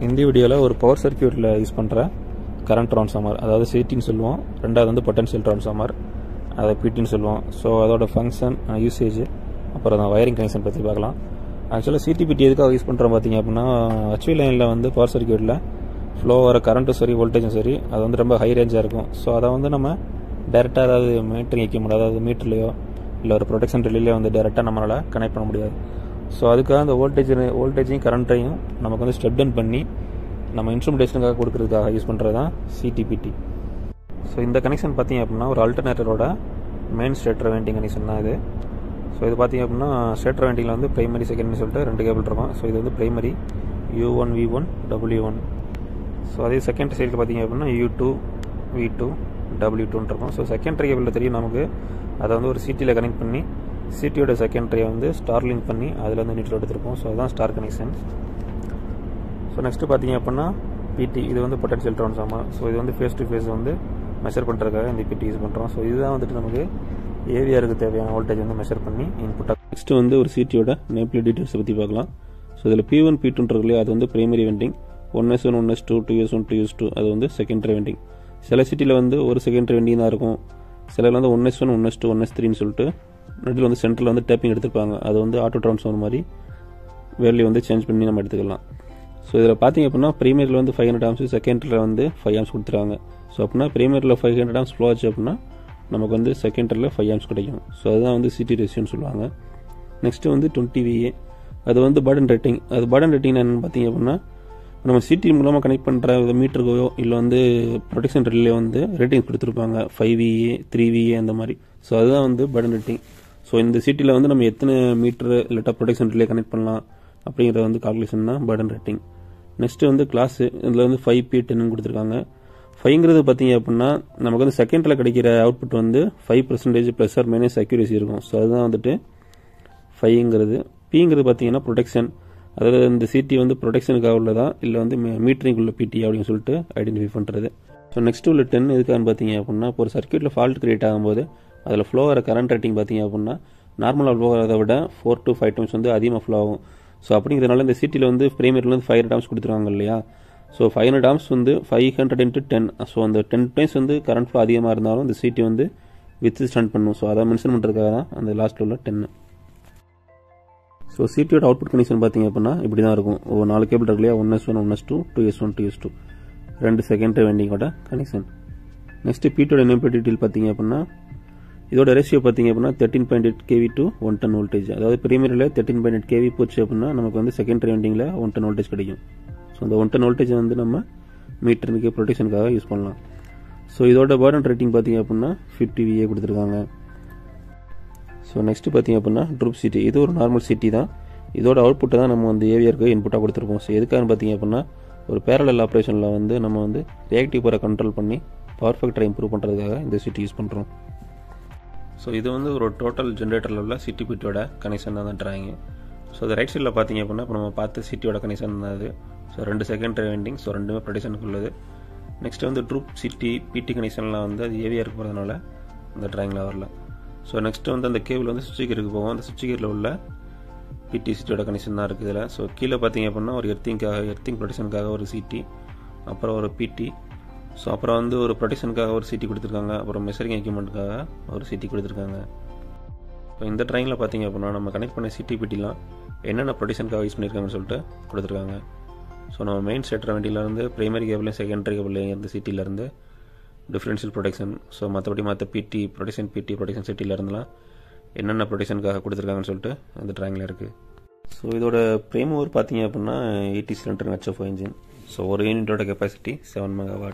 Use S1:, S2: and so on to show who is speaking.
S1: இந்த வீடியோவில் ஒரு பவர் சர்க்யூட்டில் யூஸ் பண்ணுற கரண்ட் ட்ரான்ஸ்ஃபார்மர், அதாவது சிடின்னு சொல்லுவோம். ரெண்டாவது வந்து பொட்டன்ஷியல் ட்ரான்ஸ்ஃபார்மர், அதை பிடின்னு சொல்லுவோம். ஸோ அதோட ஃபங்க்ஷன், யூசேஜ், அப்புறம் தான் வயரிங் கனெக்ஷன் பற்றி பார்க்கலாம். ஆக்சுவலாக சிடிபிடி எதுக்காக யூஸ் பண்ணுறோம் பார்த்தீங்க அப்படின்னா, ஹச்வி லைனில் வந்து பவர் சர்க்யூட்டில் ஃப்ளோ வர கரண்ட்டும் சரி வோல்டேஜும் சரி அது வந்து ரொம்ப ஹை ரேஞ்சாக இருக்கும். ஸோ அதை வந்து நம்ம டேரெக்டாக அதாவது மீட்டரிங் எக்யூப்மெண்ட், அதாவது மீட்டர்லையோ இல்லை ஒரு ப்ரொடெக்ஷன் ரிலேலையோ வந்து டேரெக்டாக நம்மளால் கனெக்ட் பண்ண முடியாது. ஸோ அதுக்காக அந்த வோல்டேஜையும் கரண்ட்டையும் நமக்கு வந்து ஸ்டெப் டவுன் பண்ணி நம்ம இன்ஸ்ட்ருமெண்டேஷனுக்காக கொடுக்கறதுக்காக யூஸ் பண்ணுறது தான் சிடிபிடி. ஸோ இந்த கனெக்ஷன் பார்த்திங்க அப்படின்னா ஒரு அல்டர்னேட்டரோட மெயின் ஸ்டேட்டர் வைண்டிங் கனெக்ஷன் தான் இது. ஸோ இது பார்த்திங்க அப்படின்னா ஸ்டேட்டர் வைண்டிங்கில் வந்து பிரைமரி செகண்டரி சொல்லிட்டு 2 கேபிள் இருக்கும். ஸோ இது வந்து primary U1 V1 W1. So அதே செகண்டரி சைடில் பார்த்திங்க அப்படின்னா U2 V2 W2 இருக்கும். ஸோ செகண்டரி கேபிளில் தெரியும் நமக்கு, அதை வந்து ஒரு சிடியில் கனெக்ட் பண்ணி சிடியோட செகண்டரியை வந்து ஸ்டார் லிங்க் பண்ணி அதில் வந்து நியூட்ரல் எடுத்துருப்போம். ஸோ அதுதான் ஸ்டார் கனெக்ஷன். ஸோ நெக்ஸ்ட்டு பார்த்திங்க அப்படின்னா பிடி, இது வந்து பொட்டன்ஷியல் ட்ரான்ஸ்ஃபார்மர். ஸோ இது வந்து ஃபேஸ் டு ஃபேஸ் வந்து மெஷர் பண்ணுறதுக்காக இந்த பிடி யூஸ் பண்ணுறோம். ஸோ இதுதான் வந்துட்டு நமக்கு ஏவிஆருக்கு தேவையான வோல்டேஜ் வந்து மெஷர் பண்ணி இன்புட்டாக. நெக்ஸ்ட்டு வந்து ஒரு சிடியோட நேம் பிளேட் டீட்டெயில்ஸை பற்றி பார்க்கலாம். ஸோ இதில் P1 P2 இருக்குல்லையே, அது வந்து primary vending. 1S1 1S2 2S1 2S2 அது வந்து செகண்டரி வெண்டிங். சில சிட்டியில் வந்து ஒரு செகண்டரி வெண்டிங் தான் இருக்கும். சிலர் வந்து 1S1 1S2 1S3ன்னு சொல்லிட்டு நடுவில் வந்து சென்டரில் வந்து டேப்பிங் எடுத்துருப்பாங்க. அது வந்து ஆட்டோ ட்ரான்ஸ்ஃபார்மர் மாதிரி வேல்யூ வந்து சேஞ்ச் பண்ணி நம்ம எடுத்துக்கலாம். ஸோ இதில் பார்த்திங்க அப்படின்னா பிரைமரியில் வந்து 500 ஆம்ஸ், செகண்டரியில் வந்து 5 ஆம்ஸ் கொடுத்துருக்காங்க. ஸோ அப்படின்னா பிரைமரியில் 500 ஆம்ஸ் ஃப்ளோ ஆச்சு அப்படின்னா நமக்கு வந்து செகண்டரியில் 5 ஆம்ஸ் கிடைக்கும். ஸோ அதுதான் வந்து சிடி ரேஷியோன்னு சொல்லுவாங்க. நெக்ஸ்ட்டு வந்து 20 VA, அது வந்து பர்டன் ரேட்டிங். அது பர்டன் ரேட்டிங் என்னென்னு பார்த்திங்க அப்படின்னா, நம்ம சிடி மூலமாக கனெக்ட் பண்ணுற மீட்டருக்கோ இல்லை வந்து ப்ரொடெக்ஷன் ரிலே வந்து ரேட்டிங் கொடுத்துருப்பாங்க, 5 VA 3 VA அந்த மாதிரி. ஸோ அதுதான் வந்து பர்டன் ரேட்டிங். ஸோ இந்த சிட்டியில் வந்து நம்ம எத்தனை மீட்டர் இல்லாட்டா ப்ரொடெக்ஷன் ரிலே கனெக்ட் பண்ணலாம் அப்படிங்கிறத வந்து கால்குலேஷன் தான் பர்டன் ரேட்டிங். நெக்ஸ்ட்டு வந்து கிளாஸு, இதில் வந்து 5P10 கொடுத்துருக்காங்க. 5ங்கிறது பார்த்தீங்க அப்படின்னா நமக்கு வந்து செகண்டில் கிடைக்கிற அவுட்புட் வந்து 5% ப்ளஸ் ஆர் மைனஸ் அக்யூரேசி இருக்கும். ஸோ அதுதான் வந்துட்டு 5ங்கிறது. Pங்கிறது பார்த்தீங்கன்னா ப்ரொடெக்ஷன், அதாவது இந்த சிடி வந்து ப்ரொடெக்ஷனுக்காக உள்ளதா இல்லை வந்து மீட்டரிங் உள்ள பிடி அப்படின்னு சொல்லிட்டு ஐடென்டிஃபை பண்ணுறது. ஸோ நெக்ஸ்ட் உள்ள 10 எதுக்கான்னு பார்த்தீங்க அப்படின்னா, இப்போ ஒரு சர்க்யூட்டில் ஃபால்ட் கிரியேட் ஆகும்போது அதில் ஃப்ளோ வர கரண்ட் ரேட்டிங் பார்த்தீங்க அப்படின்னா நார்மலாக ஃப்ளோ வரதை விட 4 to 5 டைம்ஸ் வந்து அதிகமாக ஃப்ளோ ஆகும். ஸோ அப்படிங்கிறதுனால இந்த சிட்டியில் வந்து பிரைமரியில் வந்து 500 ஆம்ஸ் கொடுத்துருவாங்க இல்லையா. ஸோ 500 ஆம்ஸ் வந்து 500 × 10. ஸோ அந்த 10 டைம்ஸ் வந்து கரண்ட் ஃப்ளோ அதிகமாக இருந்தாலும் இந்த சிட்டி வந்து வித் ஸ்டாண்ட் பண்ணும். ஸோ அதை மென்ஷன் பண்ணுறதுக்காக தான் அந்த லாஸ்ட்டில் உள்ள 10. ஸோ சிடியோட அவுட்புட் கனெக்ஷன் பார்த்தீங்க அப்படின்னா இப்படி தான் இருக்கும். ஒரு 4 கேபிள் இருக்கு இல்லையா, 1S1 1S2 2S1 2S2 2 secondary வெண்டிங்கோட connection. Next P2 name plate detail பார்த்தீங்க அப்படின்னா இதோட ரேஷியோ பார்த்தீங்க அப்படின்னா 13.8 kV to 110 வோல்டேஜ். அதாவது பிரைமரியில் 13.8 kV போச்சு அப்படின்னா நமக்கு வந்து செகண்டரி வெண்டிங்கில் 110 வோல்டேஜ் கிடைக்கும். ஸோ அந்த 110 வோல்டேஜ் வந்து நம்ம மீட்டருக்கு ப்ரொடெக்ஷனுக்காக யூஸ் பண்ணலாம். ஸோ இதோட பர்டன் ரேட்டிங் பார்த்தீங்க அப்படின்னா 50 VA கொடுத்துருக்காங்க. ஸோ நெக்ஸ்ட் பார்த்தீங்க அப்படின்னா ட்ரூப் சிட்டி, இது ஒரு நார்மல் சிட்டி தான். இதோட அவுட்புட்டை தான் நம்ம வந்து ஏவிஆருக்கு இன்புட்டாக கொடுத்துருப்போம். ஸோ எதுக்காக பார்த்தீங்க அப்படின்னா ஒரு பேரலல் ஆப்ரேஷனில் வந்து நம்ம வந்து ரியாக்டிவ் பவரை கண்ட்ரோல் பண்ணி பவர் ஃபேக்டரை இம்ப்ரூவ் பண்ணுறதுக்காக இந்த சிட்டி யூஸ் பண்ணுறோம். ஸோ இது வந்து ஒரு டோட்டல் ஜென்ரேட்டரில் உள்ள சிடிபிடியோட கனெக்ஷன் தான் ட்ராயிங். ஸோ அது ரைட் சைடில் பார்த்தீங்க அப்படின்னா இப்போ நம்ம பார்த்து சிட்டியோட கனெக்ஷன் தான் அது. ஸோ 2 செகண்டரி வெண்டிங், ஸோ ரெண்டுமே ப்ரொடெக்ஷனுக்கு உள்ளது. நெக்ஸ்ட் வந்து ட்ரூப் சிட்டி பிடி கனெக்ஷன்லாம் வந்து அது ஏவிஆருக்கு போகிறதுனால அந்த ட்ராயிங்கில் வரல. ஸோ நெக்ஸ்ட் வந்து அந்த கேபிள் வந்து சுவிட்ச் கியருக்கு போகும். அந்த சுவிட்ச் கியரில் உள்ள பிடி சிட்டியோட கனெக்ஷன் தான் இருக்குது இதில். ஸோ கீழே பார்த்தீங்க அப்படின்னா ஒரு எர்த்திங் ப்ரொடெக்ஷனுக்காக ஒரு சிட்டி, அப்புறம் ஒரு பிடி, ஸோ அப்புறம் வந்து ஒரு ப்ரொடெக்ஷனுக்காக ஒரு சிட்டி கொடுத்துருக்காங்க, அப்புறம் மெஷரிங் எக்யூப்மெண்ட்டுக்காக ஒரு சிட்டி கொடுத்துருக்காங்க. ஸோ இந்த ட்ராயிங்கில் பார்த்தீங்க அப்படின்னா நம்ம கனெக்ட் பண்ண சிட்டி பிட்டிலாம் என்னென்ன ப்ரொடெக்ஷனுக்காக யூஸ் பண்ணியிருக்காங்கன்னு சொல்லிட்டு கொடுத்துருக்காங்க. ஸோ நம்ம மெயின் ஸ்டேட்டர் வண்டியிலேருந்து பிரைமரி கேபிளையும் செகண்டரி கேபிளையும் இருந்து சிட்டியிலேருந்து டிஃப்ரென்ஷியல் ப்ரொடெக்ஷன், ஸோ மற்றபடி மற்ற பிடி ப்ரொடெக்ஷன் சிட்டியிலேருந்துலாம் என்னென்ன ப்ரொடெக்ஷனுக்காக கொடுத்துருக்காங்கன்னு சொல்லிட்டு அந்த ட்ராயிங்கில் இருக்குது. ஸோ இதோட பிரேம் ஓவர் பார்த்தீங்க அப்படின்னா 80 சிலிண்டர் HFO இன்ஜின். ஸோ ஒரு யூனிட்டோட கெப்பாசிட்டி 7 MW.